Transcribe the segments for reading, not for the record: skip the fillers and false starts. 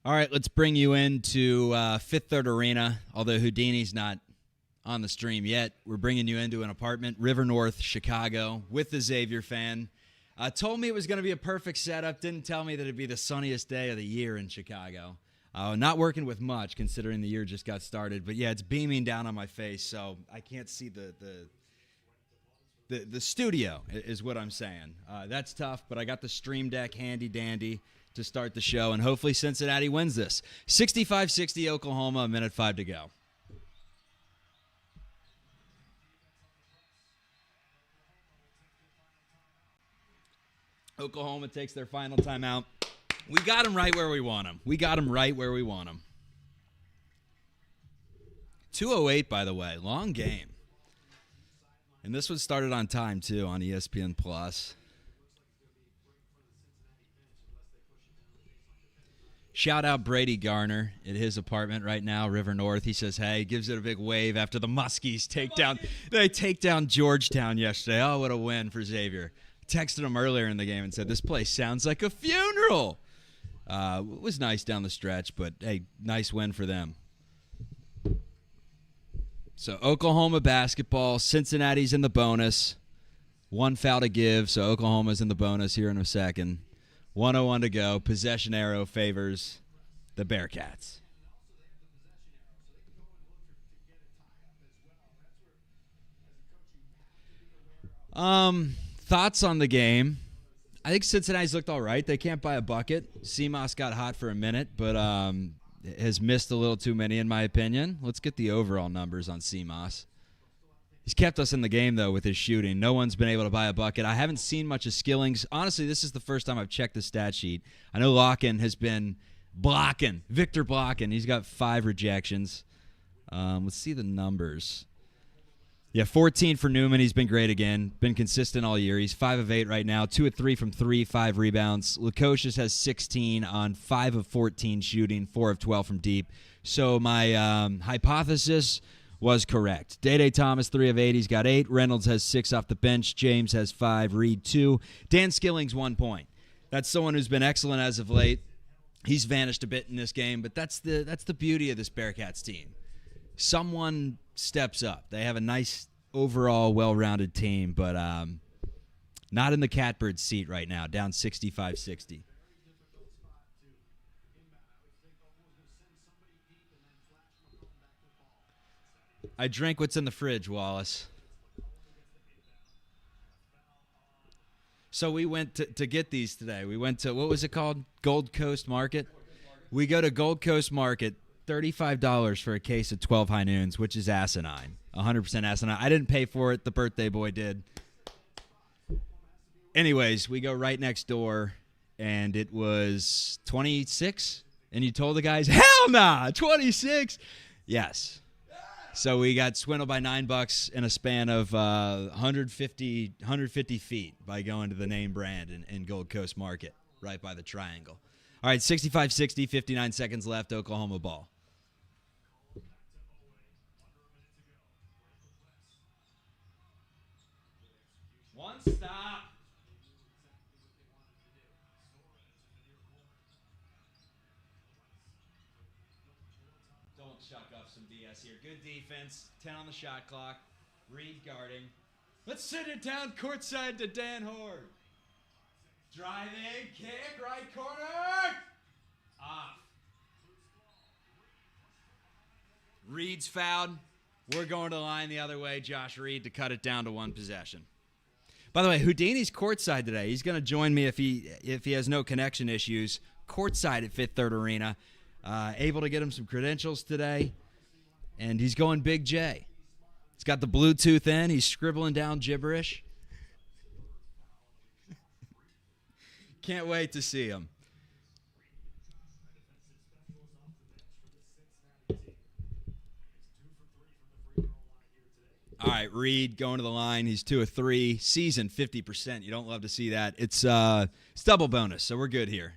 All right, let's bring you into Fifth Third Arena. Although Houdini's not on the stream yet, we're bringing you into an apartment, River North, Chicago, with the Xavier fan. Told me it was going to be a perfect setup. Didn't tell me that it'd be the sunniest day of the year in Chicago. Not working with much, considering the year just got started. But yeah, it's beaming down on my face, so I can't see the studio. Is what I'm saying. That's tough, but I got the stream deck handy dandy to start the show, and hopefully Cincinnati wins this. 65-60 Oklahoma, a minute 5 to go. Oklahoma takes their final timeout. We got them right where we want them. 2:08, by the way. Long game. And this one started on time, too, on ESPN+. Shout out Brady Garner at his apartment right now, River North. He says, hey, gives it a big wave after the Muskies take down Georgetown yesterday. Oh, what a win for Xavier. Texted him earlier in the game and said, this place sounds like a funeral. It was nice down the stretch, but, hey, nice win for them. So Oklahoma basketball, Cincinnati's in the bonus. One foul to give, so Oklahoma's in the bonus here in a second. 1:01 to go. Possession arrow favors the Bearcats. Thoughts on the game? I think Cincinnati's looked all right. They can't buy a bucket. CMOS got hot for a minute, but has missed a little too many, in my opinion. Let's get the overall numbers on CMOS. He's kept us in the game, though, with his shooting. No one's been able to buy a bucket. I haven't seen much of Skillings. Honestly, this is the first time I've checked the stat sheet. I know Locken has been blocking. Victor blocking. He's got 5 rejections. Let's see the numbers. Yeah, 14 for Newman. He's been great again. Been consistent all year. He's 5 of 8 right now. 2 of 3 from 3, 5 rebounds. Lukosius has 16 on 5 of 14 shooting, 4 of 12 from deep. So my hypothesis was correct. Day Thomas, 3 of 8. He's got 8. Reynolds has 6 off the bench. James has 5. Reed, 2. Dan Skillings, 1 point. That's someone who's been excellent as of late. He's vanished a bit in this game, but that's the beauty of this Bearcats team. Someone steps up. They have a nice overall well-rounded team, but not in the catbird seat right now, down 65-60. I drink what's in the fridge, Wallace. So we went to get these today. We went to, what was it called? Gold Coast Market? We go to Gold Coast Market, $35 for a case of 12 High Noons, which is asinine. 100% asinine. I didn't pay for it. The birthday boy did. Anyways, we go right next door, and it was 26. And you told the guys, hell nah, 26. Yes. So we got swindled by $9 in a span of 150 feet by going to the name brand in Gold Coast Market, right by the triangle. All right, 65-60, 59 seconds left, Oklahoma ball. One stop. Don't chuck up some BS here. Good defense. 10 on the shot clock. Reed guarding. Let's send it down courtside to Dan Horde. Driving kick, right corner. Off. Reed's fouled. We're going to the line the other way. Josh Reed to cut it down to 1 possession. By the way, Houdini's courtside today. He's going to join me if he has no connection issues. Courtside at Fifth Third Arena. Able to get him some credentials today. And he's going Big J. He's got the Bluetooth in. He's scribbling down gibberish. Can't wait to see him. All right, Reed going to the line. He's 2 of 3. Season 50%. You don't love to see that. It's double bonus, so we're good here.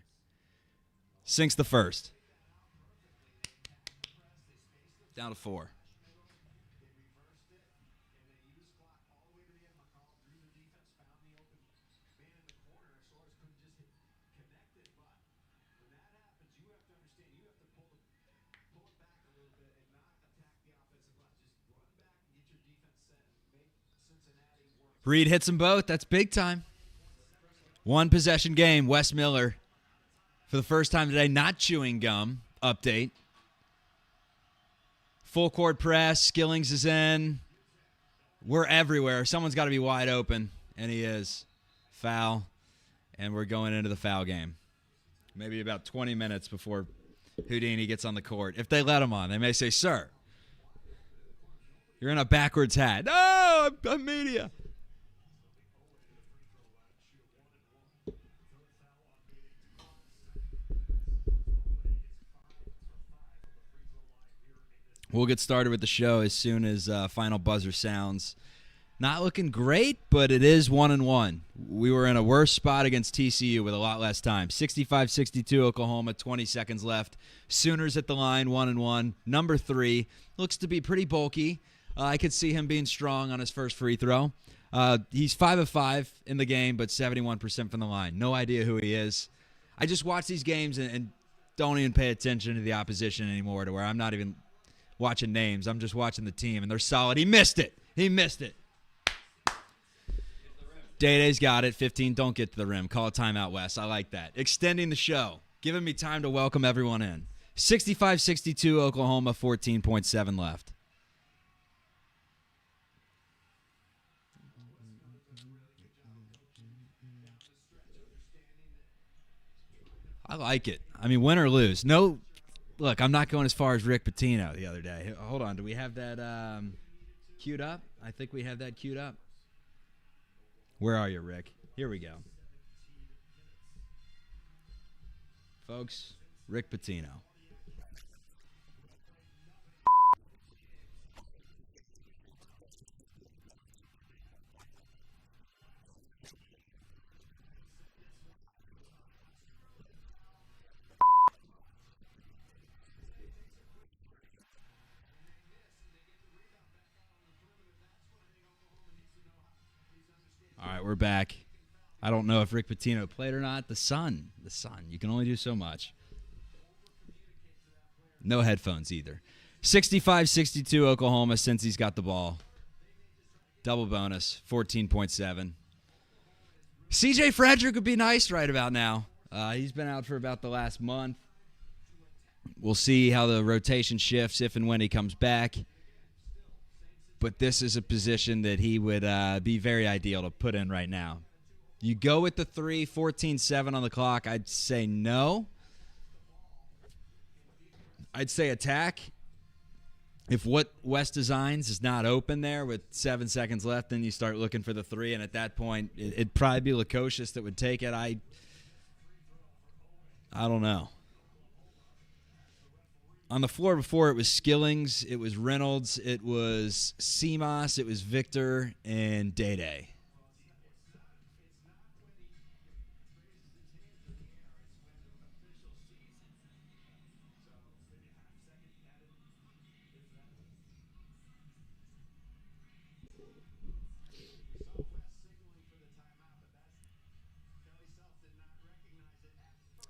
Sinks the first. Down to 4. Reed hits them both. That's big time. One possession game. Wes Miller, for the first time today, not chewing gum. Update. Full court press. Skillings is in. We're everywhere. Someone's got to be wide open, and he is. Foul, and we're going into the foul game. Maybe about 20 minutes before Houdini gets on the court. If they let him on, they may say, "Sir, you're in a backwards hat." No, I'm media. We'll get started with the show as soon as final buzzer sounds. Not looking great, but it is 1-1. We were in a worse spot against TCU with a lot less time. 65-62 Oklahoma, 20 seconds left. Sooners at the line, 1-1. Number 3 looks to be pretty bulky. I could see him being strong on his first free throw. He's 5 of 5 in the game, but 71% from the line. No idea who he is. I just watch these games and don't even pay attention to the opposition anymore, to where I'm not even watching names. I'm just watching the team, and they're solid. He missed it. Day-Day's got it. 15, don't get to the rim. Call a timeout, Wes. I like that. Extending the show. Giving me time to welcome everyone in. 65-62 Oklahoma, 14.7 left. I like it. I mean, win or lose. No, look, I'm not going as far as Rick Pitino the other day. Hold on. Do we have that queued up? I think we have that queued up. Where are you, Rick? Here we go. Folks, Rick Pitino. All right, we're back. I don't know if Rick Pitino played or not. The sun. You can only do so much. No headphones either. 65-62 Oklahoma since he's got the ball. Double bonus, 14.7. CJ Frederick would be nice right about now. He's been out for about the last month. We'll see how the rotation shifts if and when he comes back. But this is a position that he would be very ideal to put in right now. You go with the 3, 14-7 on the clock. I'd say no. I'd say attack. If what West designs is not open there with 7 seconds left, then you start looking for the 3, and at that point, it'd probably be Lukosius that would take it. I don't know. On the floor before, it was Skillings, it was Reynolds, it was Seamoss, it was Victor, and Day-Day.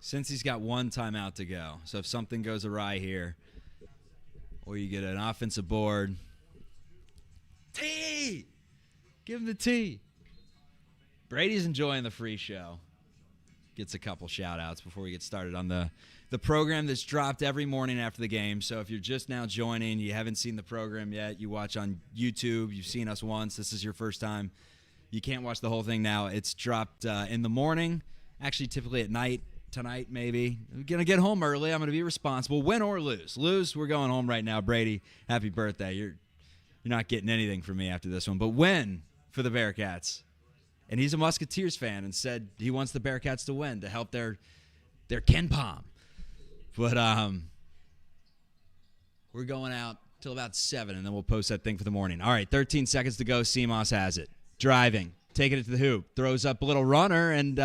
Since he's got one timeout to go. So if something goes awry here, or you get an offensive board. T! Give him the T. Brady's enjoying the free show. Gets a couple shout-outs before we get started on the program that's dropped every morning after the game. So if you're just now joining, you haven't seen the program yet, you watch on YouTube, you've seen us once, this is your first time, you can't watch the whole thing now. It's dropped in the morning, actually typically at night. Tonight, maybe. I'm going to get home early. I'm going to be responsible. Win or lose. Lose, we're going home right now. Brady, happy birthday. You're not getting anything from me after this one. But win for the Bearcats. And he's a Musketeers fan and said he wants the Bearcats to win to help their Ken Palm. But we're going out till about 7, and then we'll post that thing for the morning. All right, 13 seconds to go. Seamoss has it. Driving. Taking it to the hoop. Throws up a little runner, and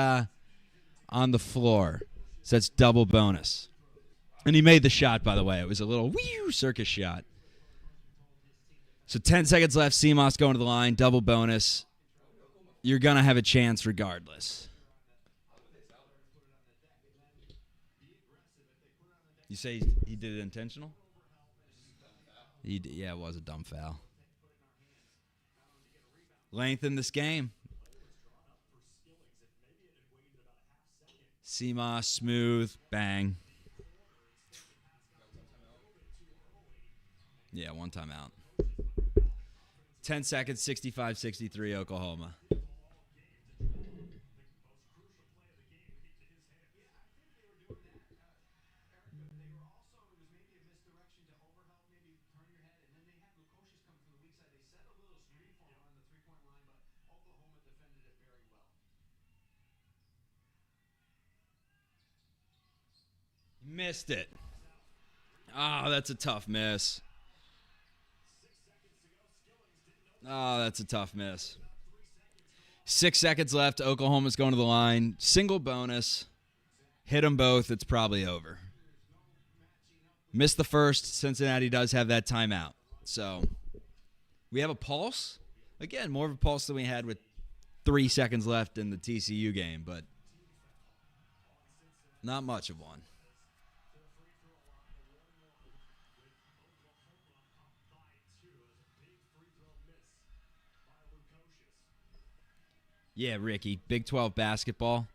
on the floor. So that's double bonus. And he made the shot, by the way. It was a little circus shot. So 10 seconds left. Seamoss going to the line. Double bonus. You're going to have a chance regardless. You say he did it intentional? Yeah, it was a dumb foul. Lengthen this game. CMOS, smooth, bang. Yeah, one timeout. 10 seconds, 65-63, Oklahoma. Missed it. Oh, that's a tough miss. Oh, that's a tough miss. 6 seconds left. Oklahoma's going to the line. Single bonus. Hit them both. It's probably over. Missed the first. Cincinnati does have that timeout. So we have a pulse. Again, more of a pulse than we had with 3 seconds left in the TCU game, but not much of one. Yeah, Ricky. Big 12 basketball.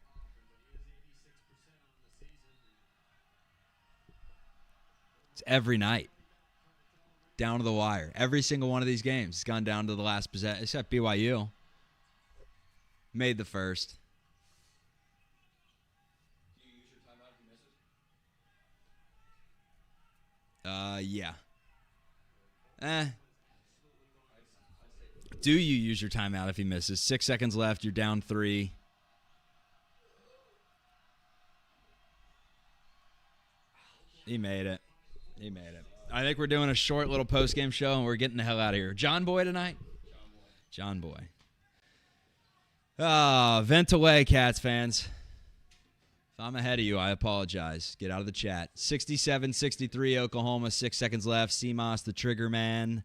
It's every night. Down to the wire. Every single one of these games has gone down to the last possession, except BYU. Made the first. Do you use your timeout if you miss it? Yeah. Do you use your timeout if he misses? 6 seconds left. You're down 3. He made it. He made it. I think we're doing a short little post-game show, and we're getting the hell out of here. John Boy tonight? John Boy. Vent away, Cats fans. If I'm ahead of you, I apologize. Get out of the chat. 67-63, Oklahoma. 6 seconds left. CMOS, the trigger man.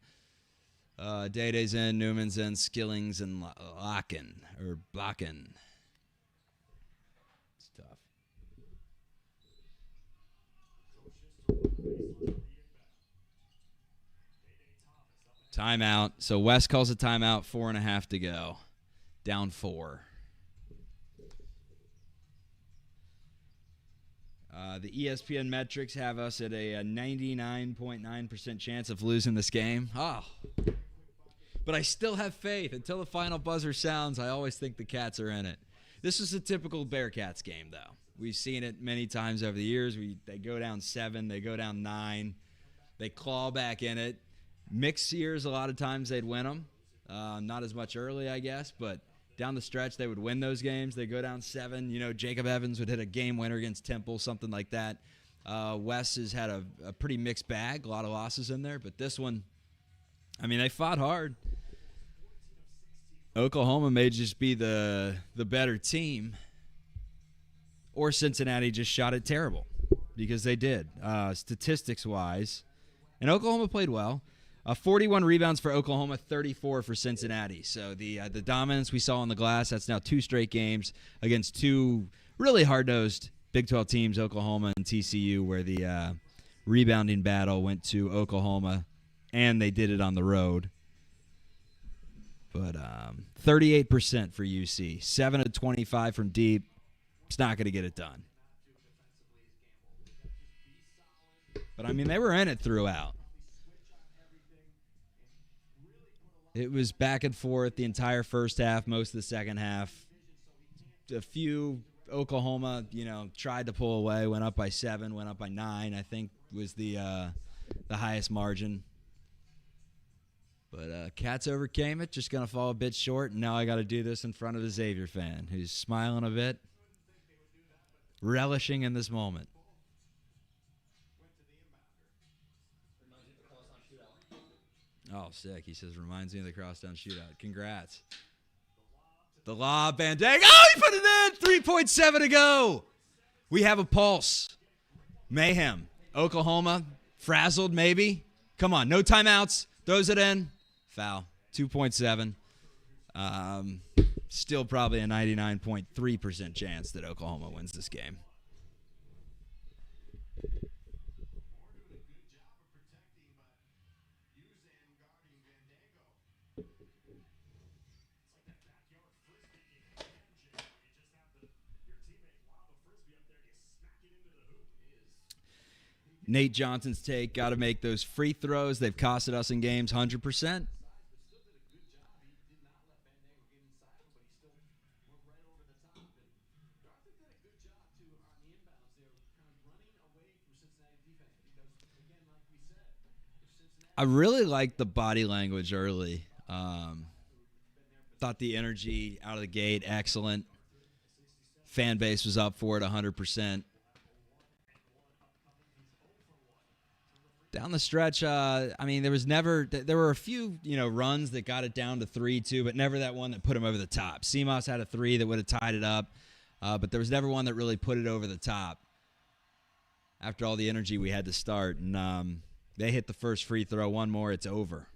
Day-Day's in, Newman's in, Skillings and Blocking. It's tough. Timeout. So West calls a timeout, 4.5 to go. Down 4. The ESPN metrics have us at a 99.9% chance of losing this game. Oh. But I still have faith. Until the final buzzer sounds, I always think the Cats are in it. This is a typical Bearcats game, though. We've seen it many times over the years. They go down 7. They go down 9. They claw back in it. Mixed years, a lot of times they'd win them. Not as much early, I guess, but down the stretch, they would win those games. They go down 7. You know, Jacob Evans would hit a game winner against Temple, something like that. Wes has had a pretty mixed bag, a lot of losses in there. But this one, I mean, they fought hard. Oklahoma may just be the better team, or Cincinnati just shot it terrible, because they did, statistics-wise. And Oklahoma played well. 41 rebounds for Oklahoma, 34 for Cincinnati. So the dominance we saw on the glass, that's now 2 straight games against 2 really hard-nosed Big 12 teams, Oklahoma and TCU, where the rebounding battle went to Oklahoma, and they did it on the road. But 38% for UC, 7 of 25 from deep. It's not going to get it done. But, I mean, they were in it throughout. It was back and forth the entire first half, most of the second half. A few Oklahoma, tried to pull away, went up by 7, went up by 9, I think was the highest margin. But Cats overcame it, just going to fall a bit short, and now I got to do this in front of a Xavier fan who's smiling a bit, relishing in this moment. Oh, sick. He says, reminds me of the crosstown shootout. Congrats. The lob, Bandang. Oh, he put it in! 3.7 to go. We have a pulse. Mayhem. Oklahoma, frazzled maybe. Come on, no timeouts. Throws it in. Foul. 2.7. Still probably a 99.3% chance that Oklahoma wins this game. Nate Johnson's take, got to make those free throws. They've costed us in games 100%. I really liked the body language early. Thought the energy out of the gate, excellent. Fan base was up for it 100%. Down the stretch, there were a few, runs that got it down to 3-2, but never that one that put him over the top. Seamoss had a 3 that would have tied it up, but there was never one that really put it over the top after all the energy we had to start. And they hit the first free throw. One more, it's over.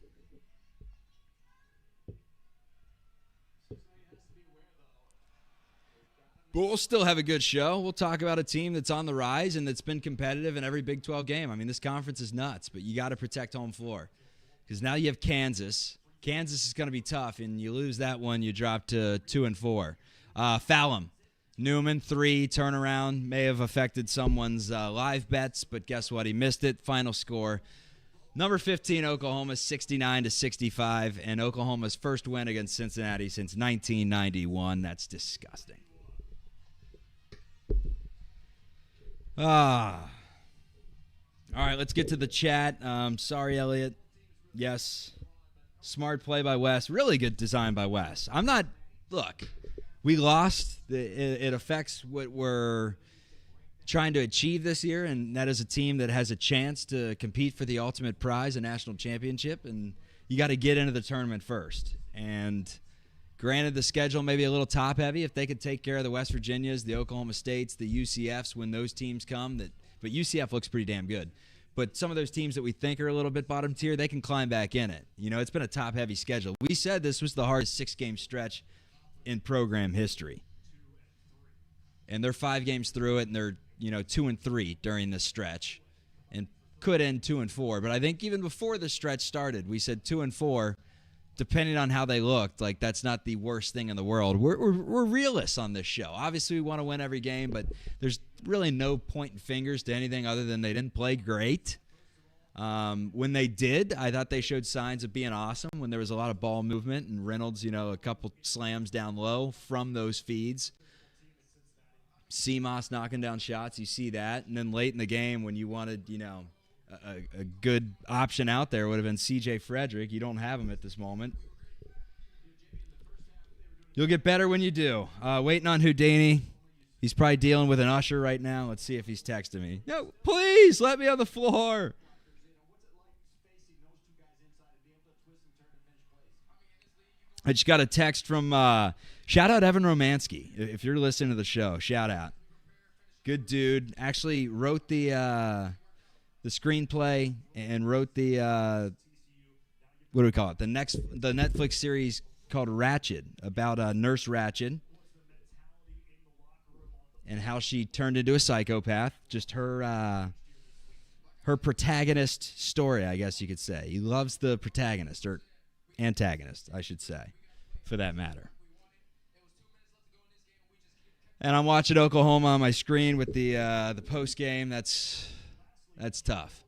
But we'll still have a good show. We'll talk about a team that's on the rise and that's been competitive in every Big 12 game. I mean, this conference is nuts, but you got to protect home floor because now you have Kansas. Kansas is going to be tough, and you lose that one, you drop to 2-4. Fallon, Newman, 3, turnaround. May have affected someone's live bets, but guess what? He missed it. Final score. Number 15, Oklahoma, 69-65, and Oklahoma's first win against Cincinnati since 1991. That's disgusting. All right, let's get to the chat. Sorry, Elliot. Yes, smart play by Wes. Really good design by Wes. Look, we lost. It affects what we're trying to achieve this year, and that is a team that has a chance to compete for the ultimate prize, a national championship, and you got to get into the tournament first. And granted, the schedule may be a little top-heavy. If they could take care of the West Virginias, the Oklahoma States, the UCFs when those teams come, but UCF looks pretty damn good. But some of those teams that we think are a little bit bottom tier, they can climb back in it. It's been a top-heavy schedule. We said this was the hardest 6-game stretch in program history. And they're 5 games through it, and they're 2-3 during this stretch and could end 2-4. But I think even before the stretch started, we said 2-4. Depending on how they looked, like that's not the worst thing in the world. We're realists on this show. Obviously, we want to win every game, but there's really no pointing fingers to anything other than they didn't play great. When they did, I thought they showed signs of being awesome when there was a lot of ball movement and Reynolds, a couple slams down low from those feeds. Seamoss knocking down shots, you see that. And then late in the game when you wanted, a good option out there would have been C.J. Frederick. You don't have him at this moment. You'll get better when you do. Waiting on Houdini. He's probably dealing with an usher right now. Let's see if he's texting me. No, please let me on the floor. I just got a text from shout out Evan Romansky. If you're listening to the show, shout out. Good dude. Actually wrote the screenplay and wrote the what do we call it? The Netflix series called Ratched about Nurse Ratched and how she turned into a psychopath. Just her protagonist story, I guess you could say. He loves the protagonist or antagonist, I should say, for that matter. And I'm watching Oklahoma on my screen with the post game. That's tough.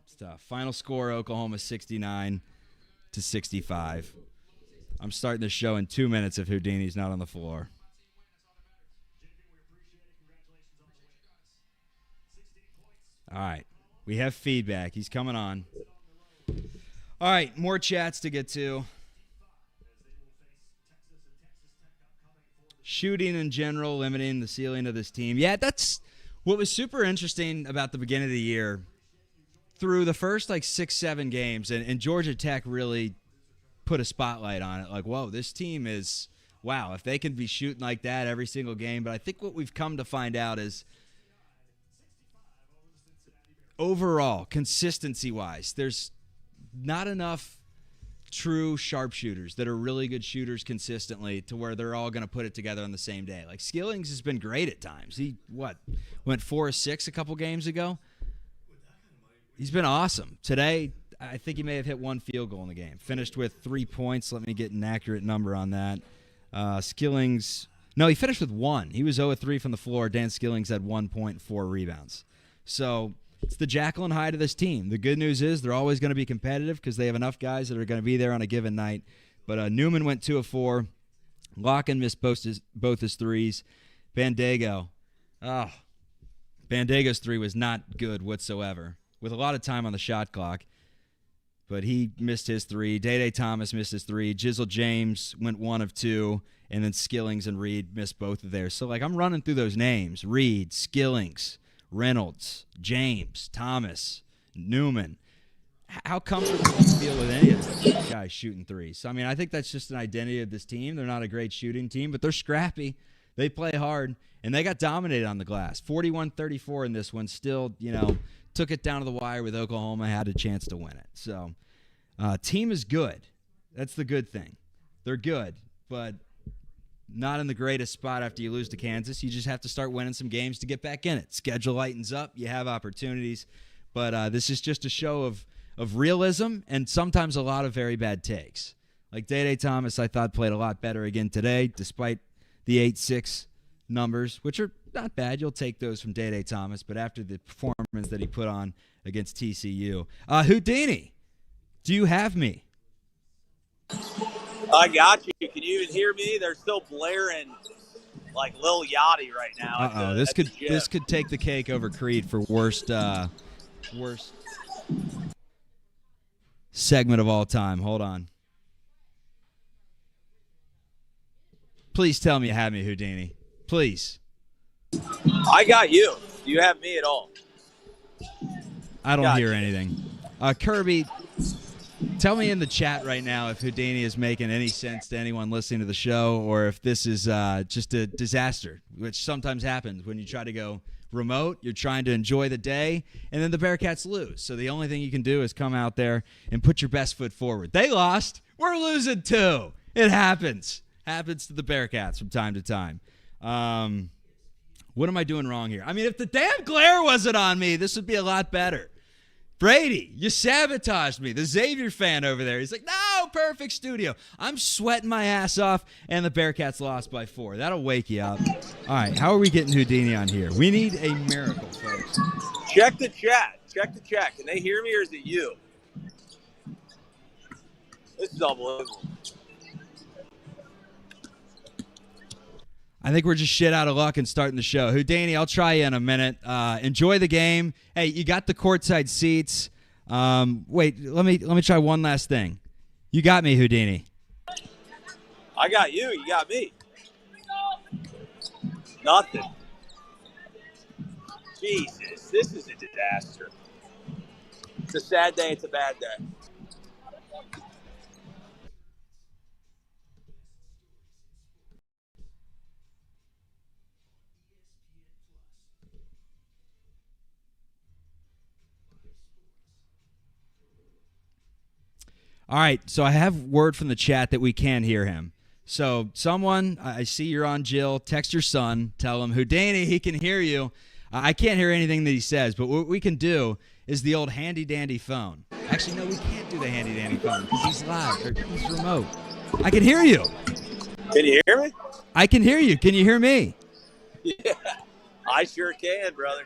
It's tough. Final score, Oklahoma 69-65. I'm starting the show in 2 minutes if Houdini's not on the floor. All right. We have feedback. He's coming on. All right. More chats to get to. Shooting in general, limiting the ceiling of this team. Yeah, that's what was super interesting about the beginning of the year. Through the first 6-7 games, and Georgia Tech really put a spotlight on it. Like, whoa, this team is, wow, if they can be shooting like that every single game. But I think what we've come to find out is overall, consistency-wise, there's not enough true sharpshooters that are really good shooters consistently to where they're all going to put it together on the same day. Like Skillings has been great at times. He went 4-6 a couple games ago. He's been awesome. Today, I think he may have hit 1 field goal in the game. Finished with 3 points. Let me get an accurate number on that. Skillings, no, he finished with 1. He was 0-3 from the floor. Dan Skillings had 1 point, 4 rebounds. So it's the Jekyll and Hyde of this team. The good news is they're always going to be competitive because they have enough guys that are going to be there on a given night. But Newman went 2 of 4. Locken missed both his threes. Bandago's 3 was not good whatsoever, with a lot of time on the shot clock. But he missed his 3. Day Thomas missed his 3. Jizzle James went 1 of 2. And then Skillings and Reed missed both of theirs. So, I'm running through those names. Reed, Skillings, Reynolds, James, Thomas, Newman. How comfortable do you feel with any of those guys shooting threes? So, I think that's just an identity of this team. They're not a great shooting team, but they're scrappy. They play hard, and they got dominated on the glass. 41-34 in this one. Still, took it down to the wire with Oklahoma, had a chance to win it. So, team is good. That's the good thing. They're good, but not in the greatest spot after you lose to Kansas. You just have to start winning some games to get back in it. Schedule lightens up. You have opportunities. But this is just a show of realism and sometimes a lot of very bad takes. Like Day Thomas, I thought played a lot better again today, despite the 8-6 numbers, which are not bad. You'll take those from Day Thomas. But after the performance that he put on against TCU. Houdini, do you have me? I got you. Can you even hear me? They're still blaring like Lil Yachty right now. This could take the cake over Creed for worst segment of all time. Hold on. Please tell me you have me, Houdini. Please. I got you. Do you have me at all? I don't hear anything. Kirby, tell me in the chat right now if Houdini is making any sense to anyone listening to the show or if this is just a disaster, which sometimes happens when you try to go remote. You're trying to enjoy the day, and then the Bearcats lose. So the only thing you can do is come out there and put your best foot forward. They lost. We're losing too. It happens. Happens to the Bearcats from time to time. What am I doing wrong here? If the damn glare wasn't on me, this would be a lot better. Brady, you sabotaged me. The Xavier fan over there. He's like, no, perfect studio. I'm sweating my ass off, and the Bearcats lost by 4. That'll wake you up. All right, how are we getting Houdini on here? We need a miracle, folks. Check the chat. Check the chat. Can they hear me or is it you? This is unbelievable. I think we're just shit out of luck and starting the show. Houdini, I'll try you in a minute. Enjoy the game. Hey, you got the courtside seats. Wait, let me try one last thing. You got me, Houdini. I got you. You got me. Nothing. Jesus, this is a disaster. It's a sad day. It's a bad day. All right, so I have word from the chat that we can hear him. So someone, I see you're on Jill, text your son, tell him, Houdini, he can hear you. I can't hear anything that he says, but what we can do is the old handy-dandy phone. Actually, no, we can't do the handy-dandy phone because he's live, or he's remote. I can hear you. Can you hear me? I can hear you. Can you hear me? Yeah, I sure can, brother.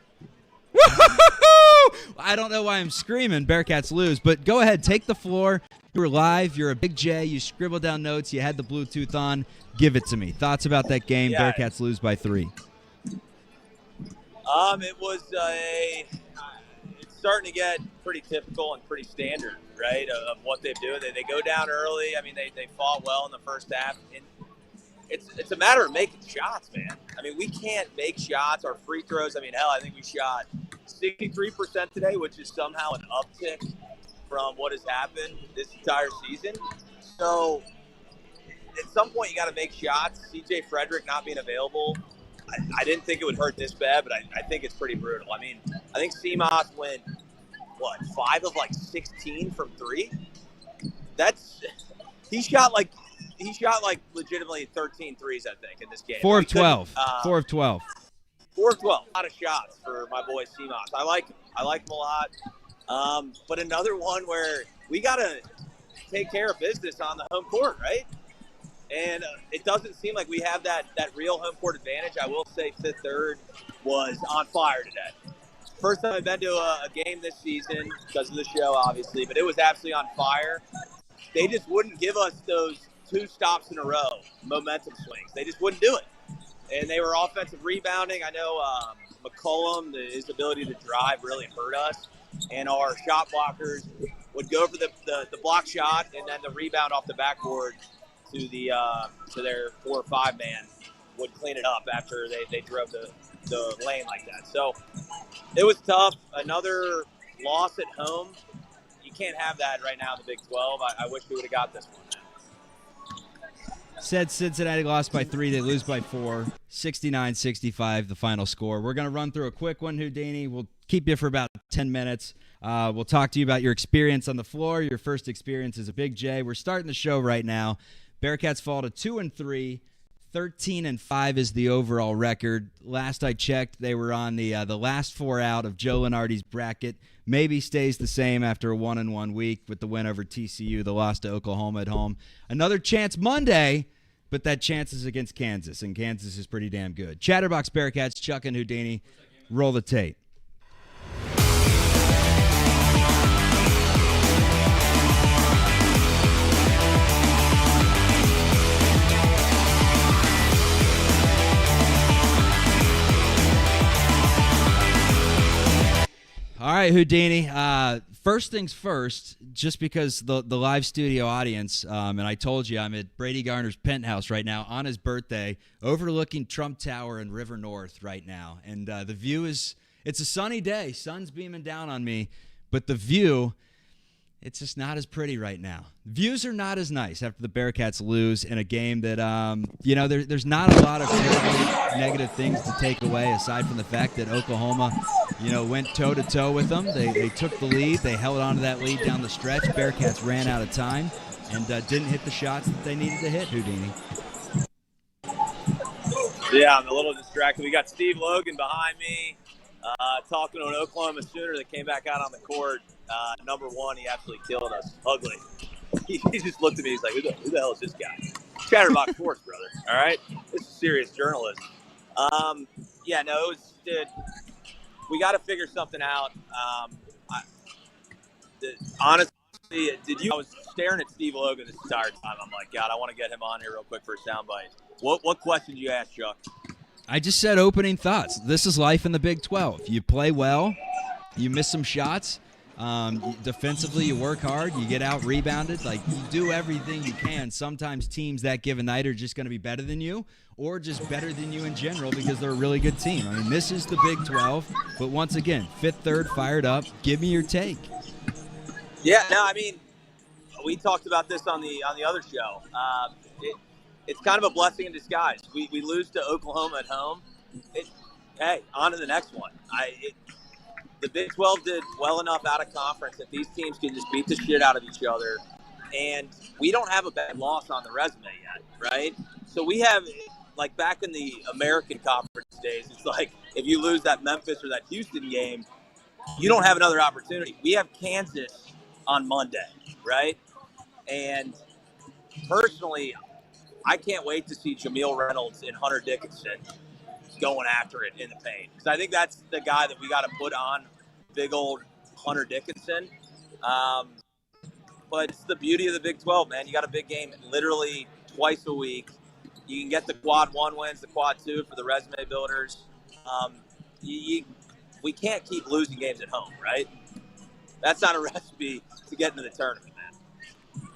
Woo-hoo-hoo! I don't know why I'm screaming. Bearcats lose, but go ahead, take the floor. You're live. You're a big J. You scribble down notes. You had the Bluetooth on. Give it to me. Thoughts about that game? Yeah. Bearcats lose by 3. It was it's starting to get pretty typical and pretty standard, right, of what they do. They go down early. They fought well in the first half. And it's a matter of making shots, man. We can't make shots. Our free throws, hell, I think we shot 63% today, which is somehow an uptick from what has happened this entire season. So at some point you got to make shots. CJ Frederick not being available, I didn't think it would hurt this bad, but I think it's pretty brutal. I think CMOS went, 5 of 16 from 3? He shot legitimately 13 threes, I think, in this game. 4 of 12. 4 of 12. 4 of 12. A lot of shots for my boy CMOS. I like him a lot. But another one where we got to take care of business on the home court, right? And it doesn't seem like we have that real home court advantage. I will say Fifth Third was on fire today. First time I've been to a game this season because of the show, obviously, but it was absolutely on fire. They just wouldn't give us those 2 stops in a row momentum swings. They just wouldn't do it. And they were offensive rebounding. I know McCollum, his ability to drive really hurt us. And our shot blockers would go for the block shot and then the rebound off the backboard to their 4 or 5 man would clean it up after they drove the lane like that. So it was tough. Another loss at home. You can't have that right now in the Big 12. I wish we would have got this one. Said Cincinnati lost by 3. They lose by 4. 69-65, the final score. We're going to run through a quick one, Houdini. We'll keep you for about 10 minutes. We'll talk to you about your experience on the floor, your first experience as a Big J. We're starting the show right now. Bearcats fall to 2-3. 13-5 is the overall record. Last I checked, they were on the last 4 out of Joe Lunardi's bracket. Maybe stays the same after a 1-1 week with the win over TCU, the loss to Oklahoma at home. Another chance Monday, but that chance is against Kansas, and Kansas is pretty damn good. Chatterbox Bearcats, Chuck and Houdini, roll the tape. All right, Houdini. First things first, just because the live studio audience, and I told you I'm at Brady Garner's penthouse right now on his birthday, overlooking Trump Tower and River North right now. And the view it's a sunny day. Sun's beaming down on me, but the view, it's just not as pretty right now. Views are not as nice after the Bearcats lose in a game that, there's not a lot of terribly negative things to take away aside from the fact that Oklahoma, went toe-to-toe with them. They took the lead. They held on to that lead down the stretch. Bearcats ran out of time and didn't hit the shots that they needed to hit, Houdini. Yeah, I'm a little distracted. We got Steve Logan behind me talking to an Oklahoma Sooner that came back out on the court. Number 1, he absolutely killed us. Ugly. He just looked at me. He's like, who the hell is this guy? Chatterbox Sports, brother. All right? This is serious journalism. We got to figure something out. Honestly, I was staring at Steve Logan this entire time. I'm like, God, I want to get him on here real quick for a soundbite. What question did you ask, Chuck? I just said opening thoughts. This is life in the Big 12. You play well. You miss some shots. Defensively, you work hard. You get out rebounded. Like, you do everything you can. Sometimes teams that given night are just going to be better than you or just better than you in general because they're a really good team. I mean, this is the Big 12. But once again, fifth, third, fired up. Give me your take. Yeah, no, I mean, we talked about this on the other show. It's kind of a blessing in disguise. We lose to Oklahoma at home. Hey, on to the next one. The Big 12 did well enough out of conference that these teams can just beat the shit out of each other. And we don't have a bad loss on the resume yet, right? So we have, like back in the American Conference days, it's like if you lose that Memphis or that Houston game, you don't have another opportunity. We have Kansas on Monday, right? And personally, I can't wait to see Jameel Reynolds and Hunter Dickinson going after it in the paint. Because I think that's the guy that we got to put on big old Hunter Dickinson. But it's the beauty of the Big 12, man. You got a big game literally twice a week. You can get the quad 1 wins, the quad 2 for the resume builders. We can't keep losing games at home, right? That's not a recipe to get into the tournament, man.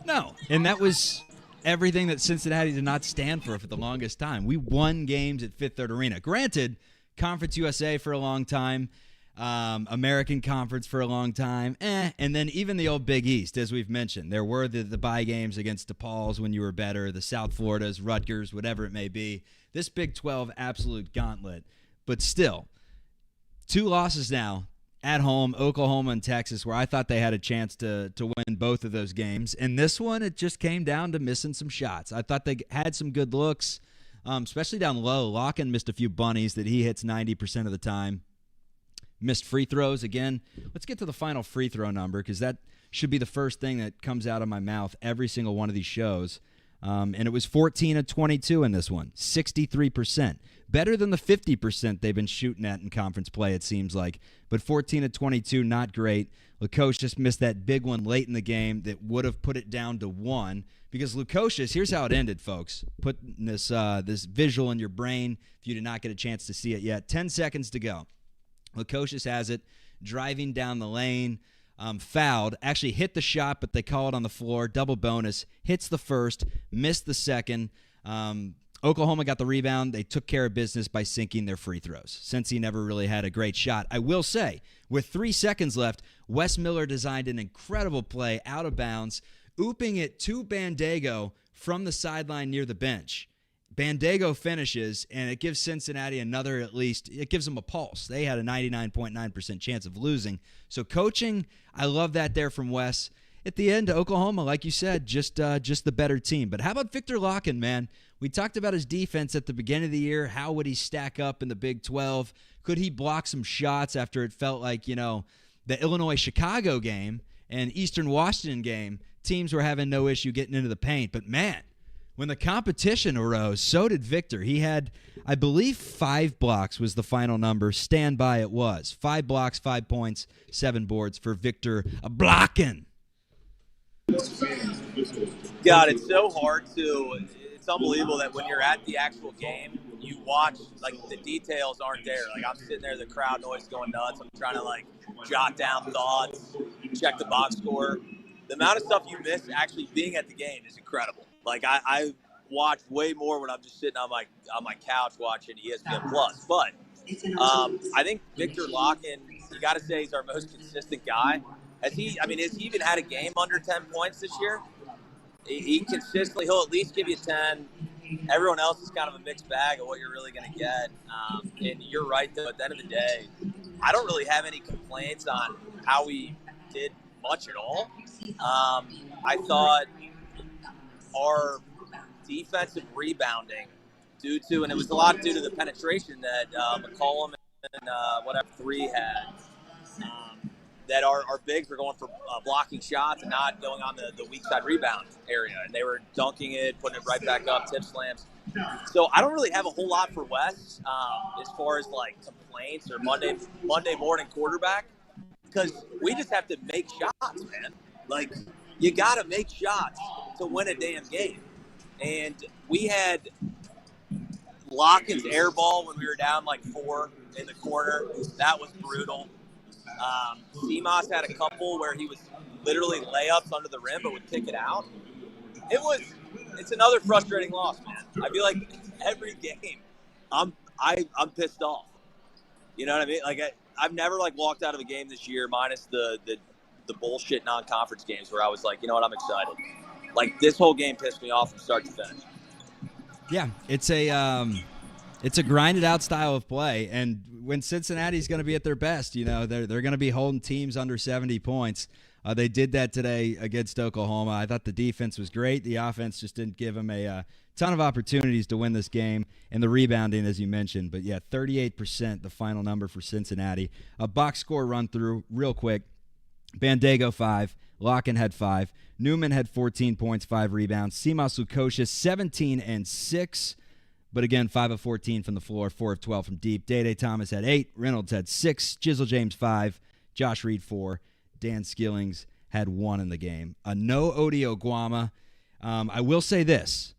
No, and that was everything that Cincinnati did not stand for the longest time. We won games at Fifth Third Arena. Granted, Conference USA for a long time, American Conference for a long time, and then even the old Big East, as we've mentioned. There were the bye games against DePaul's when you were better, the South Floridas, Rutgers, whatever it may be. This Big 12 absolute gauntlet. But still, 2 losses now at home, Oklahoma and Texas, where I thought they had a chance to win both of those games. And this one, it just came down to missing some shots. I thought they had some good looks, especially down low. Locken missed a few bunnies that he hits 90% of the time. Missed free throws again. Let's get to the final free throw number because that should be the first thing that comes out of my mouth every single one of these shows. And it was 14 of 22 in this one, 63%. Better than the 50% they've been shooting at in conference play, it seems like. But 14 of 22, not great. Lukosius missed that big one late in the game that would have put it down to 1. Because Lukosius, here's how it ended, folks. Putting this visual in your brain if you did not get a chance to see it yet. 10 seconds to go. Lukosius has it, driving down the lane, fouled, actually hit the shot, but they call it on the floor. Double bonus, hits the first, missed the second. Oklahoma got the rebound. They took care of business by sinking their free throws, since he never really had a great shot. I will say, with 3 seconds left, Wes Miller designed an incredible play out of bounds, ooping it to Bandago from the sideline near the bench. Bandago finishes, and it gives Cincinnati another, at least, it gives them a pulse. They had a 99.9% chance of losing. So coaching, I love that there from Wes. At the end, Oklahoma, like you said, just the better team. But how about Victor Locken, man? We talked about his defense at the beginning of the year. How would he stack up in the Big 12? Could he block some shots after it felt like, the Illinois-Chicago game and Eastern Washington game, teams were having no issue getting into the paint. But, man, when the competition arose, so did Victor. He had, I believe, 5 blocks was the final number. Stand by it was. 5 blocks, 5 points, 7 boards for Victor Locken. God, it's so hard it's unbelievable that when you're at the actual game, you watch, the details aren't there. I'm sitting there, the crowd noise going nuts. I'm trying to, jot down thoughts, check the box score. The amount of stuff you miss actually being at the game is incredible. I watch way more when I'm just sitting on my couch watching ESPN Plus. But I think Victor Locken, you got to say he's our most consistent guy. Has he even had a game under 10 points this year? He consistently, he'll at least give you 10. Everyone else is kind of a mixed bag of what you're really going to get. And you're right, though, at the end of the day, I don't really have any complaints on how we did much at all. I thought our defensive rebounding and it was a lot due to the penetration that McCollum and whatever 3 had, that our bigs were going for blocking shots and not going on the weak side rebound area. And they were dunking it, putting it right back up, tip slams. So I don't really have a whole lot for Wes as far as complaints or Monday morning quarterback, because we just have to make shots, man. You got to make shots to win a damn game. And we had Locken's air ball when we were down 4 in the corner. That was brutal. Seamoss had a couple where he was literally layups under the rim but would kick it out. It's another frustrating loss, man. I feel like every game I'm pissed off. You know what I mean? I've never walked out of a game this year, minus the bullshit non-conference games, where I was like, you know what, I'm excited. This whole game pissed me off from start to finish. Yeah, it's a grinded out style of play, and when Cincinnati's going to be at their best, they're going to be holding teams under 70 points. They did that today against Oklahoma. I thought the defense was great. The offense just didn't give them a ton of opportunities to win this game, and the rebounding, as you mentioned. But, yeah, 38%, the final number for Cincinnati. A box score run through real quick. Bandago 5, Locken had 5, Newman had 14 points, 5 rebounds, Seamoss Lukosius 17 and 6, but again 5 of 14 from the floor, 4 of 12 from deep. Day Thomas had 8, Reynolds had 6, Jizzle James 5, Josh Reed 4, Dan Skillings had 1 in the game. No Odi Oguama. I will say this: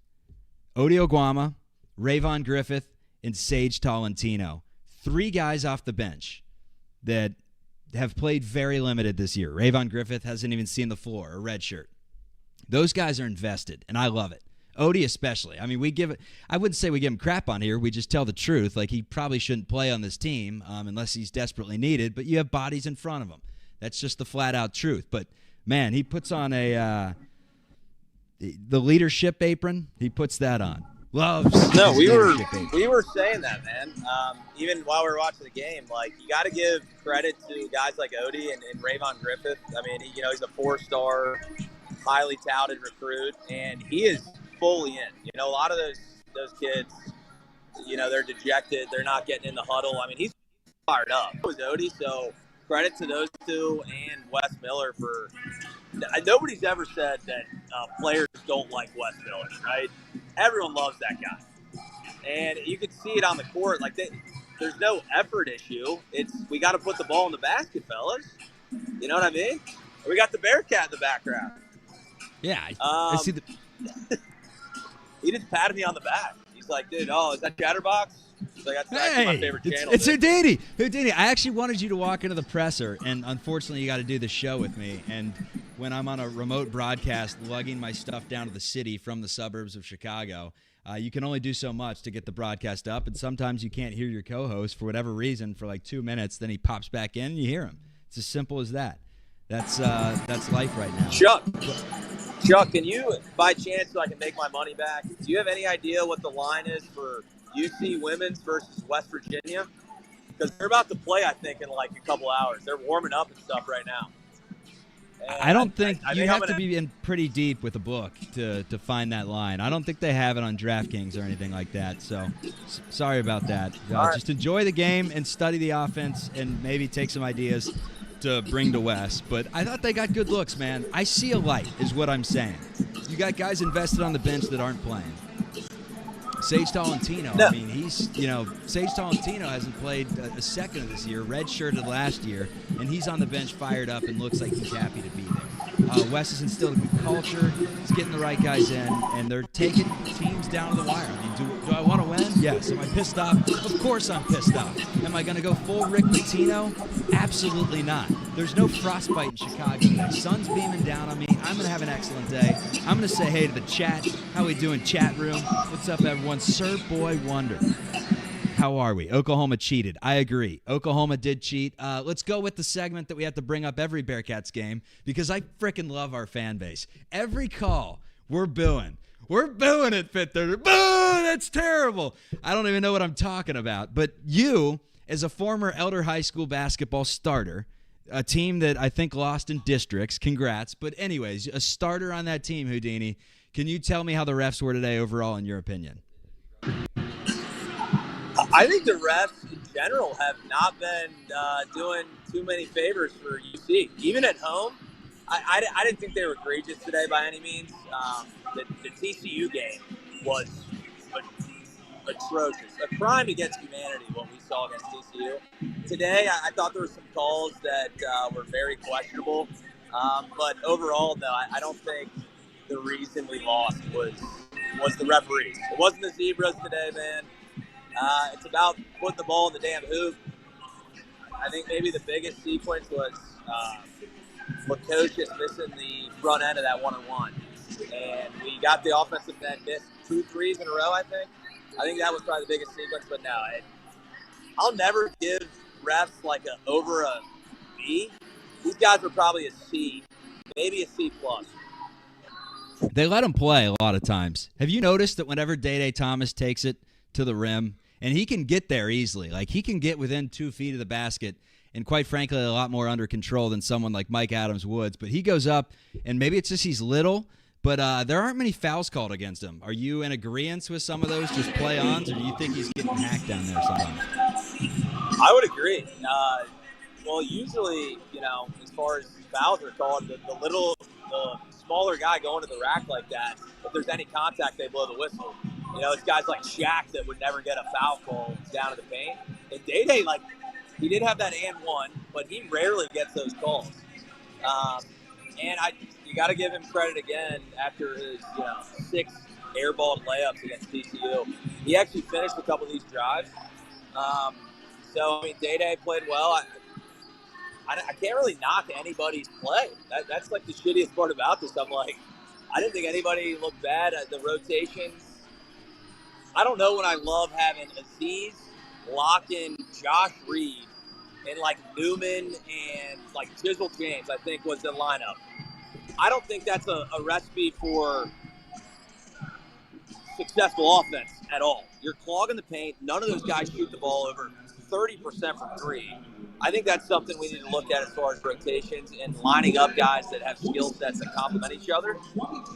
Odi Oguama, Rayvon Griffith, and Sage Tolentino, 3 guys off the bench that have played very limited this year. Rayvon Griffith hasn't even seen the floor, a red shirt. Those guys are invested, and I love it. Odie especially. I mean, I wouldn't say we give him crap on here. We just tell the truth. He probably shouldn't play on this team unless he's desperately needed, but you have bodies in front of him. That's just the flat-out truth. But, man, he puts on the leadership apron. He puts that on. Loves. No, we were saying that, man. Even while we were watching the game, you got to give credit to guys like Odie and Rayvon Griffith. I mean, he's a 4-star, highly touted recruit, and he is fully in. A lot of those kids, they're dejected. They're not getting in the huddle. I mean, he's fired up. It was Odie, so credit to those two and Wes Miller for Nobody's ever said that players don't like Wes Miller, right? Everyone loves that guy. And you can see it on the court. Like, there's no effort issue. It's we got to put the ball in the basket, fellas. You know what I mean? We got the Bearcat in the background. Yeah, I see the. He just patted me on the back. He's like, dude, is that Chatterbox? He's like, that's actually my favorite channel. It's Houdini. Houdini, I actually wanted you to walk into the presser, and unfortunately you got to do the show with me. And when I'm on a remote broadcast lugging my stuff down to the city from the suburbs of Chicago, you can only do so much to get the broadcast up, and sometimes you can't hear your co-host for whatever reason for like 2 minutes. Then he pops back in, and you hear him. It's as simple as that. That's life right now. Chuck, can you, by chance, so I can make my money back, do you have any idea what the line is for UC women's versus West Virginia? Because they're about to play, I think, in like a couple hours. They're warming up and stuff right now. And I don't think you have to be in pretty deep with a book to find that line. I don't think they have it on DraftKings or anything like that. So sorry about that. Right. Just enjoy the game and study the offense and maybe take some ideas to bring to West. But I thought they got good looks, man. I see a light is what I'm saying. You got guys invested on the bench that aren't playing. Sage Tolentino, No. I mean, Sage Tolentino hasn't played a second of this year, redshirted last year, and he's on the bench fired up and looks like he's happy to be there. Wes has instilled a good culture. He's getting the right guys in, and they're taking teams down to the wire. I mean, do I want to win? Yes. Am I pissed off? Of course I'm pissed off. Am I going to go full Rick Pitino? Absolutely not. There's no frostbite in Chicago today. Sun's beaming down on me. I'm going to have an excellent day. I'm going to say hey to the chat. How we doing, chat room? What's up, everyone? Sir Boy Wonder. How are we? Oklahoma cheated. I agree. Oklahoma did cheat. Let's go with the segment that we have to bring up every Bearcats game because I freaking love our fan base. Every call, we're booing. We're booing at Fifth Third. Boo! That's terrible. I don't even know what I'm talking about. But you, as a former Elder High School basketball starter, a team that I think lost in districts, congrats. But anyways, a starter on that team, Houdini, can you tell me how the refs were today overall in your opinion? I think the refs in general have not been doing too many favors for UC. Even at home, I didn't think they were egregious today by any means. The TCU game was atrocious. A crime against humanity, what we saw against TCU. Today, I thought there were some calls that were very questionable. But overall, no, I don't think the reason we lost was the referees. It wasn't the Zebras today, man. It's about putting the ball in the damn hoop. I think maybe the biggest sequence was Lukosius missing the front end of that one-on-one. And we got the offensive end missed 2 threes in a row, I think. I think that was probably the biggest sequence, but no. I'll never give refs like over a B. These guys were probably a C, maybe a C+. They let him play a lot of times. Have you noticed that whenever Day Thomas takes it to the rim, and he can get there easily, like he can get within 2 feet of the basket, and quite frankly, a lot more under control than someone like Mike Adams-Woods. But he goes up, and maybe it's just he's little, but there aren't many fouls called against him. Are you in agreement with some of those just play-ons, or do you think he's getting hacked down there sometimes? I would agree. Well, usually, as far as fouls are called, the smaller guy going to the rack like that, if there's any contact, they blow the whistle. It's guys like Shaq that would never get a foul call down to the paint. And Day, he did have that and one, but he rarely gets those calls. And you got to give him credit again after his 6 airballed layups against TCU. He actually finished a couple of these drives. Day played well. I can't really knock anybody's play. That's like the shittiest part about this. I didn't think anybody looked bad at the rotations. I don't know when I love having Aziz lock in Josh Reed and Newman and Jizzle James, I think was the lineup. I don't think that's a recipe for successful offense at all. You're clogging the paint. None of those guys shoot the ball over 30% from 3. I think that's something we need to look at as far as rotations and lining up guys that have skill sets that complement each other.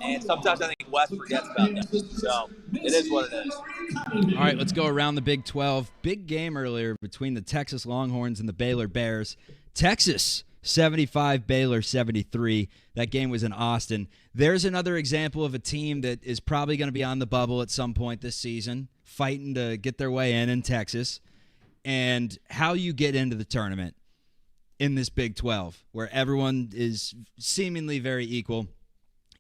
And sometimes I think West forgets about that. So it is what it is. All right, let's go around the Big 12. Big game earlier between the Texas Longhorns and the Baylor Bears. Texas 75, Baylor 73. That game was in Austin. There's another example of a team that is probably going to be on the bubble at some point this season, fighting to get their way in Texas. And how you get into the tournament in this Big 12, where everyone is seemingly very equal,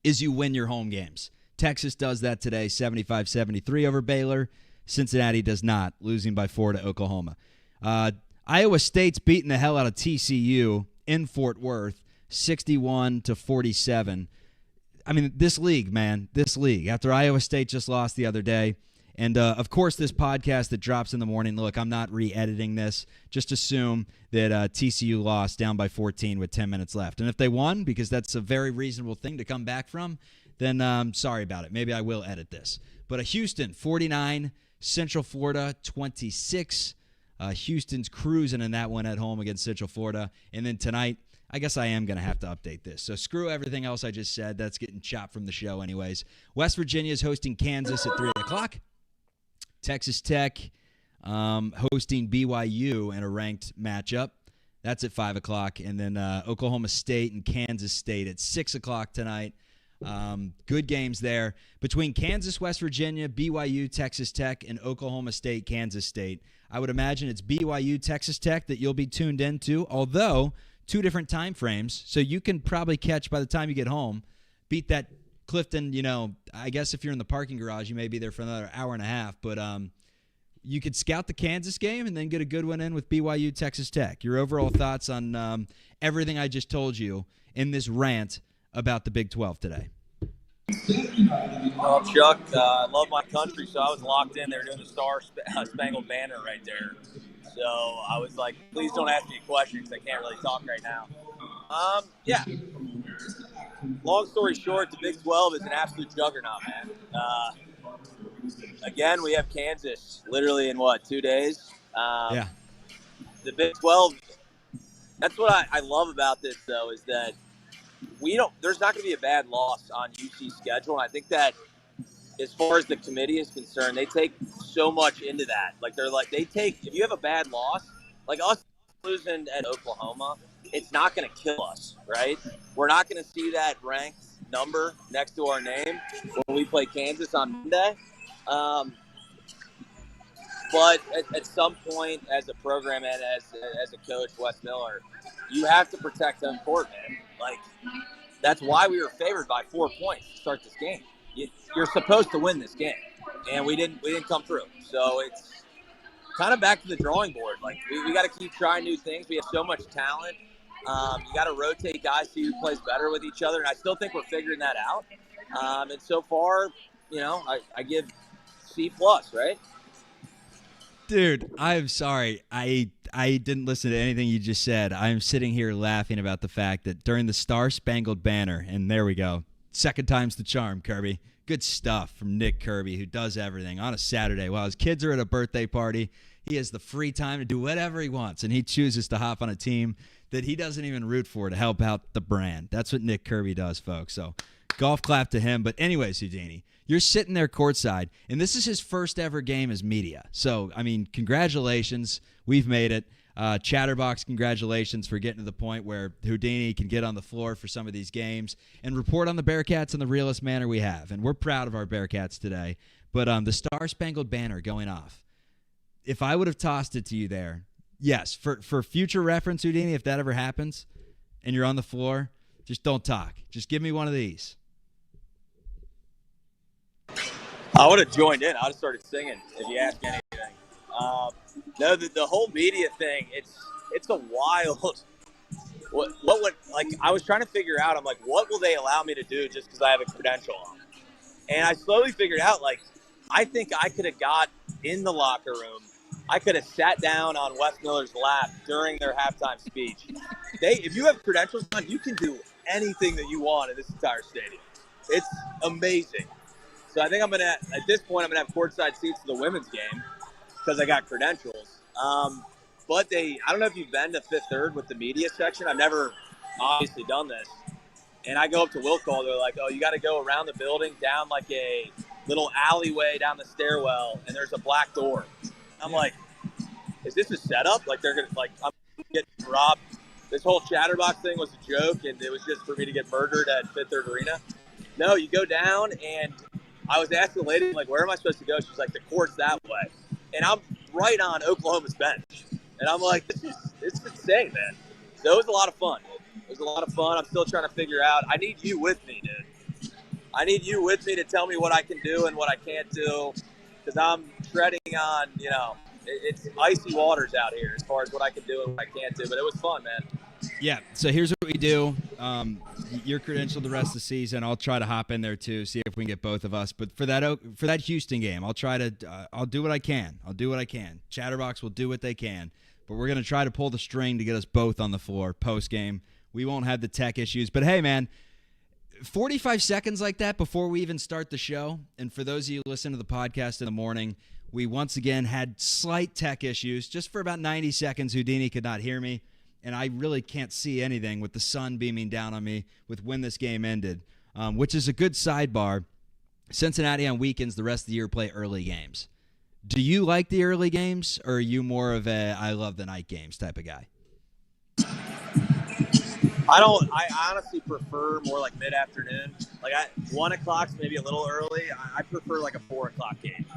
is you win your home games. Texas does that today, 75-73 over Baylor. Cincinnati does not, losing by 4 to Oklahoma. Iowa State's beating the hell out of TCU in Fort Worth, 61-47. I mean, this league, man, this league. After Iowa State just lost the other day, and, of course, this podcast that drops in the morning, look, I'm not re-editing this. Just assume that TCU lost down by 14 with 10 minutes left. And if they won, because that's a very reasonable thing to come back from, then sorry about it. Maybe I will edit this. But Houston, 49, Central Florida, 26. Houston's cruising in that one at home against Central Florida. And then tonight, I guess I am going to have to update this. So screw everything else I just said. That's getting chopped from the show anyways. West Virginia is hosting Kansas at 3 o'clock. Texas Tech hosting BYU in a ranked matchup. That's at 5 o'clock. And then Oklahoma State and Kansas State at 6 o'clock tonight. Good games there. Between Kansas, West Virginia, BYU, Texas Tech, and Oklahoma State, Kansas State, I would imagine it's BYU, Texas Tech that you'll be tuned into, although 2 different time frames. So you can probably catch, by the time you get home, beat that Clifton, I guess if you're in the parking garage, you may be there for another hour and a half. But you could scout the Kansas game and then get a good one in with BYU, Texas Tech. Your overall thoughts on everything I just told you in this rant about the Big 12 today? Well, Chuck, I love my country, so I was locked in there doing the Star Spangled Banner right there. So I was like, please don't ask me a question because I can't really talk right now. Yeah. Long story short, the Big 12 is an absolute juggernaut, man. Again, we have Kansas literally in, 2 days? Yeah. The Big 12, that's what I love about this, though, is that there's not going to be a bad loss on UC's schedule. And I think that as far as the committee is concerned, they take so much into that. If you have a bad loss, like us losing at Oklahoma, it's not going to kill us, right? We're not going to see that ranked number next to our name when we play Kansas on Monday. But at some point, as a program and as a coach, Wes Miller, you have to protect home court, man. That's why we were favored by 4 points to start this game. You're supposed to win this game, and we didn't come through. So it's kind of back to the drawing board. We got to keep trying new things. We have so much talent. You got to rotate guys, see who plays better with each other, and I still think we're figuring that out. And so far, I give C+, right? Dude, I'm sorry. I didn't listen to anything you just said. I'm sitting here laughing about the fact that during the Star Spangled Banner, and there we go, second time's the charm, Kirby. Good stuff from Nick Kirby, who does everything on a Saturday. While his kids are at a birthday party, he has the free time to do whatever he wants, and he chooses to hop on a team that he doesn't even root for to help out the brand. That's what Nick Kirby does, folks. So golf clap to him. But anyways, Houdini, you're sitting there courtside, and this is his first ever game as media. So, I mean, congratulations. We've made it. Chatterbox, congratulations for getting to the point where Houdini can get on the floor for some of these games and report on the Bearcats in the realest manner we have. And we're proud of our Bearcats today. But the Star Spangled Banner going off. If I would have tossed it to you there, yes, for future reference, Houdini, if that ever happens and you're on the floor, just don't talk. Just give me one of these. I would have joined in. I would have started singing if you asked me anything. No, the whole media thing, it's a wild. What would, I was trying to figure out, I'm like, what will they allow me to do just because I have a credential on? And I slowly figured out, I think I could have got in the locker room. I could have sat down on Wes Miller's lap during their halftime speech. If you have credentials on, you can do anything that you want in this entire stadium. It's amazing. So I think at this point, I'm going to have courtside seats to the women's game because I got credentials. But I don't know if you've been to Fifth Third with the media section. I've never obviously done this. And I go up to will call. They're like, oh, you got to go around the building, down a little alleyway down the stairwell, and there's a black door. I'm like, is this a setup? They're going to, I'm getting robbed this whole Chatterbox thing was a joke, and it was just for me to get murdered at Fifth Third Arena. No, you go down, and I was asking the lady, like, where am I supposed to go? She's like, the court's that way. And I'm right on Oklahoma's bench. And I'm like, it's insane, man. So it was a lot of fun. I'm still trying to figure out. I need you with me, dude. I need you with me to tell me what I can do and what I can't do, because I'm treading on, it's icy waters out here as far as what I can do and what I can't do. But it was fun, man. Yeah, so here's what we do. You're credentialed the rest of the season. I'll try to hop in there too, see if we can get both of us. But for that Houston game, I'll do what I can. Chatterbox will do what they can. But we're going to try to pull the string to get us both on the floor post-game. We won't have the tech issues. But, hey, man, 45 seconds like that before we even start the show, and for those of you who listen to the podcast in the morning, we once again had slight tech issues. Just for about 90 seconds, Houdini could not hear me, and I really can't see anything with the sun beaming down on me with when this game ended, which is a good sidebar. Cincinnati on weekends the rest of the year play early games. Do you like the early games, or are you more of a I love the night games type of guy? I honestly prefer more like mid-afternoon. Like 1 o'clock's maybe a little early. I prefer like a 4 o'clock game.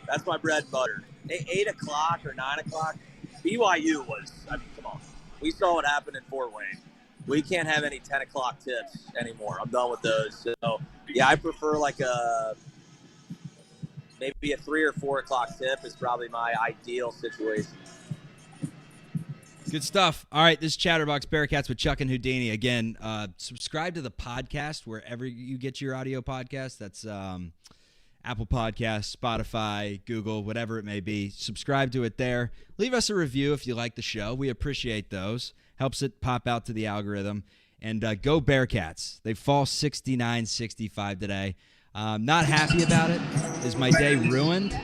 That's my bread and butter. 8 o'clock or 9 o'clock. BYU was, come on. We saw what happened in Fort Wayne. We can't have any 10 o'clock tips anymore. I'm done with those. So, yeah, I prefer like maybe a 3 or 4 o'clock tip is probably my ideal situation. Good stuff. All right, this is Chatterbox Bearcats with Chuck and Houdini. Again, subscribe to the podcast wherever you get your audio podcast. That's Apple Podcasts, Spotify, Google, whatever it may be. Subscribe to it there. Leave us a review if you like the show. We appreciate those. Helps it pop out to the algorithm. And go Bearcats. They fall 69-65 today. Not happy about it. Is my day ruined?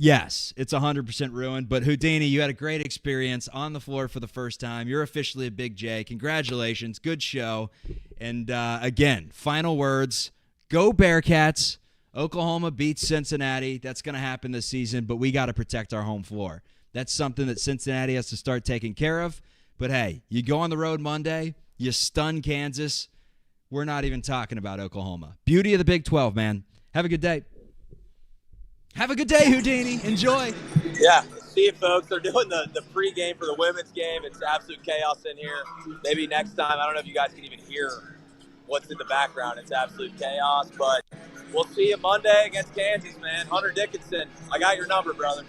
Yes, it's 100% ruined. But Houdini, you had a great experience on the floor for the first time. You're officially a Big J. Congratulations. Good show. And again, final words. Go Bearcats. Oklahoma beats Cincinnati. That's going to happen this season, but we got to protect our home floor. That's something that Cincinnati has to start taking care of. But hey, you go on the road Monday, you stun Kansas. We're not even talking about Oklahoma. Beauty of the Big 12, man. Have a good day. Have a good day, Houdini. Enjoy. Yeah. See you, folks. They're doing the pregame for the women's game. It's absolute chaos in here. Maybe next time, I don't know if you guys can even hear what's in the background. It's absolute chaos. But we'll see you Monday against Kansas, man. Hunter Dickinson, I got your number, brother.